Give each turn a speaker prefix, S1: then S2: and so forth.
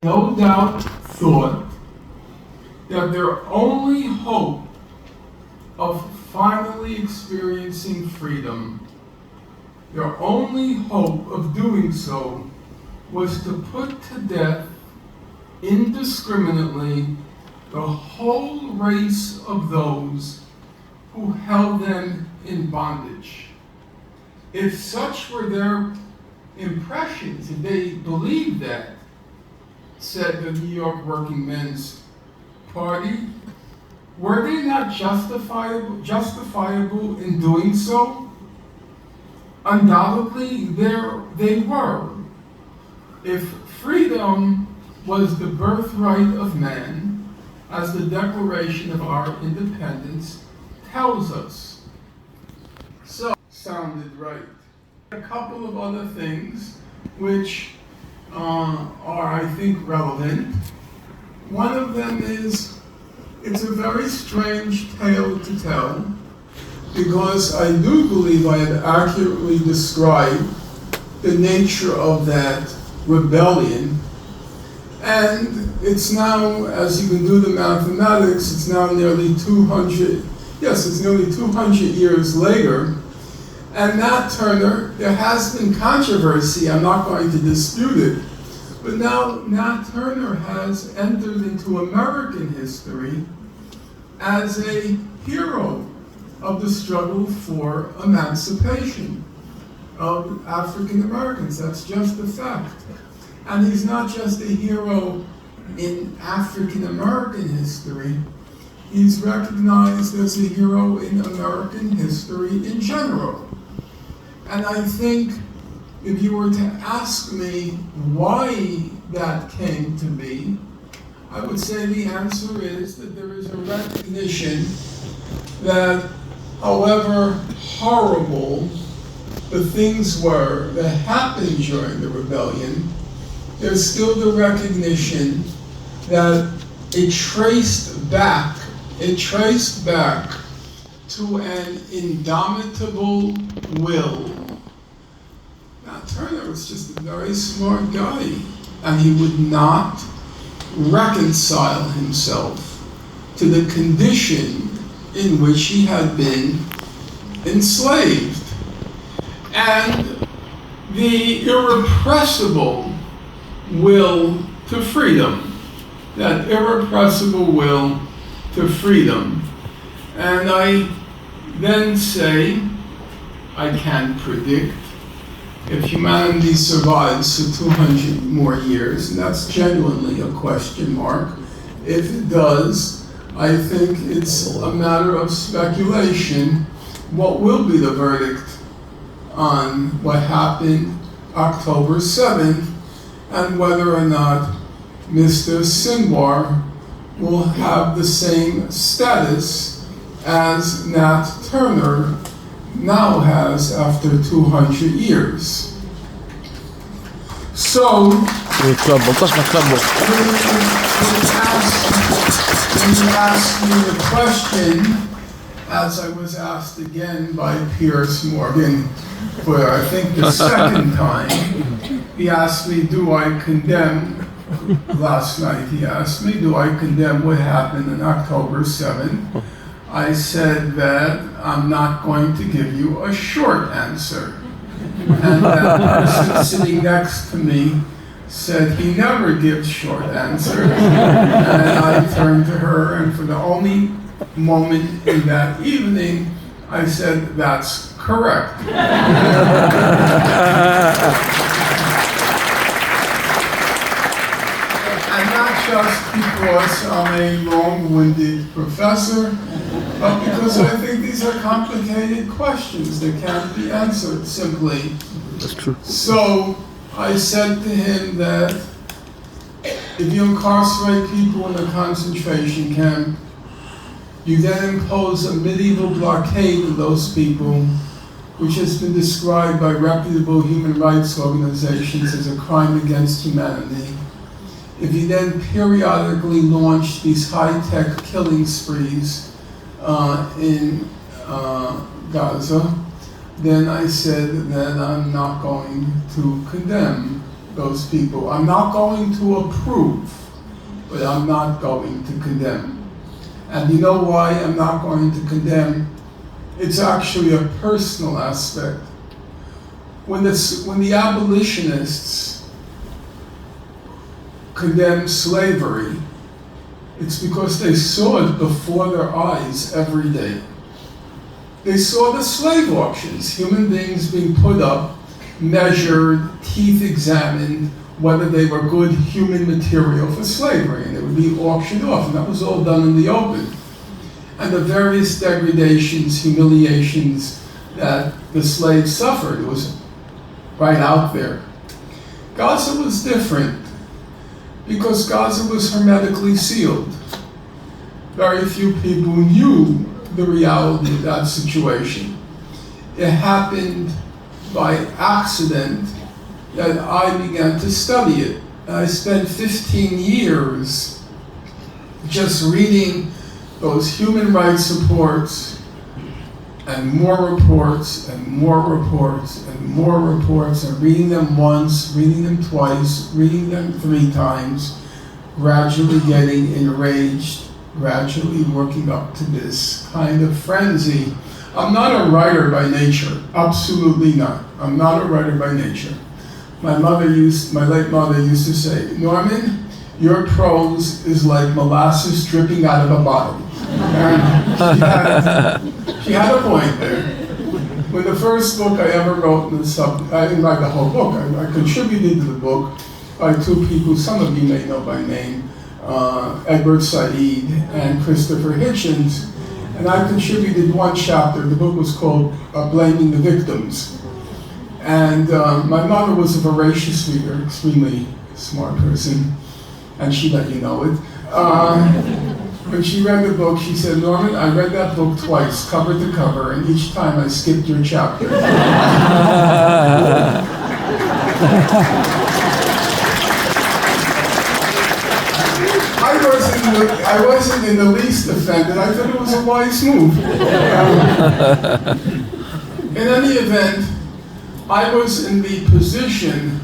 S1: no doubt thought that their only hope of finally experiencing freedom, their only hope of doing so, was to put to death indiscriminately the whole race of those who held them in bondage. If such were their impressions, if they believed that, said the New York Working Men's Party, were they not justifiable in doing so? Undoubtedly, they were. If freedom was the birthright of man, as the Declaration of our Independence tells us, so sounded right. A couple of other things which are, I think, relevant. One of them is, it's a very strange tale to tell, because I do believe I have accurately described the nature of that rebellion. And it's now, as you can do the mathematics, it's now nearly 200 years later. And Nat Turner, there has been controversy, I'm not going to dispute it, but now Nat Turner has entered into American history as a hero of the struggle for emancipation of African Americans. That's just a fact. And he's not just a hero in African American history, he's recognized as a hero in American history in general. And I think if you were to ask me why that came to be, I would say the answer is that there is a recognition that however horrible the things were that happened during the rebellion, there's still the recognition that it traced back to an indomitable will. Now, Turner was just a very smart guy, and he would not reconcile himself to the condition in which he had been enslaved. And the irrepressible will to freedom, that irrepressible will to freedom. And I then say, I can't predict if humanity survives for 200 more years, and that's genuinely a question mark. If it does, I think it's a matter of speculation what will be the verdict on what happened October 7th, and whether or not Mr. Sinwar will have the same status as Nat Turner now has after 200 years. So, when you ask me the question, as I was asked again by Piers Morgan for I think the second time, he asked me, last night he asked me, do I condemn what happened on October 7th? I said that I'm not going to give you a short answer. And that person sitting next to me said he never gives short answers. And I turned to her, and for the only moment in that evening, I said, that's correct. And not just because I'm a long-winded professor, but because I think these are complicated questions that can't be answered simply.
S2: That's true.
S1: So I said to him that if you incarcerate people in a concentration camp, you then impose a medieval blockade on those people, which has been described by reputable human rights organizations as a crime against humanity. If you then periodically launch these high-tech killing sprees in Gaza, then I said that I'm not going to condemn those people. I'm not going to approve, but I'm not going to condemn. And you know why I'm not going to condemn? It's actually a personal aspect. When the abolitionists condemned slavery, it's because they saw it before their eyes every day. They saw the slave auctions, human beings being put up, measured, teeth examined, whether they were good human material for slavery, and it would be auctioned off, and that was all done in the open. And the various degradations, humiliations that the slaves suffered, it was right out there. Gaza was different, because Gaza was hermetically sealed. Very few people knew the reality of that situation. It happened by accident that I began to study it. And I spent 15 years just reading those human rights reports, and more reports, and more reports, and more reports, and reading them once, reading them twice, reading them 3 times, gradually getting enraged, gradually working up to this kind of frenzy. I'm not a writer by nature, absolutely not. I'm not a writer by nature. My late mother used to say, Norman, your prose is like molasses dripping out of a bottle. And she had a point there. When the first book I ever wrote in the subject, I didn't write the whole book, I contributed to the book by 2 people, some of you may know by name, Edward Said and Christopher Hitchens, and I contributed 1 chapter. The book was called Blaming the Victims. And my mother was a voracious reader, extremely smart person, and she let you know it. When she read the book, she said, Norman, I read that book twice, cover to cover, and each time I skipped your chapter. I wasn't in the least offended. I thought it was a wise move. In any event, I was in the position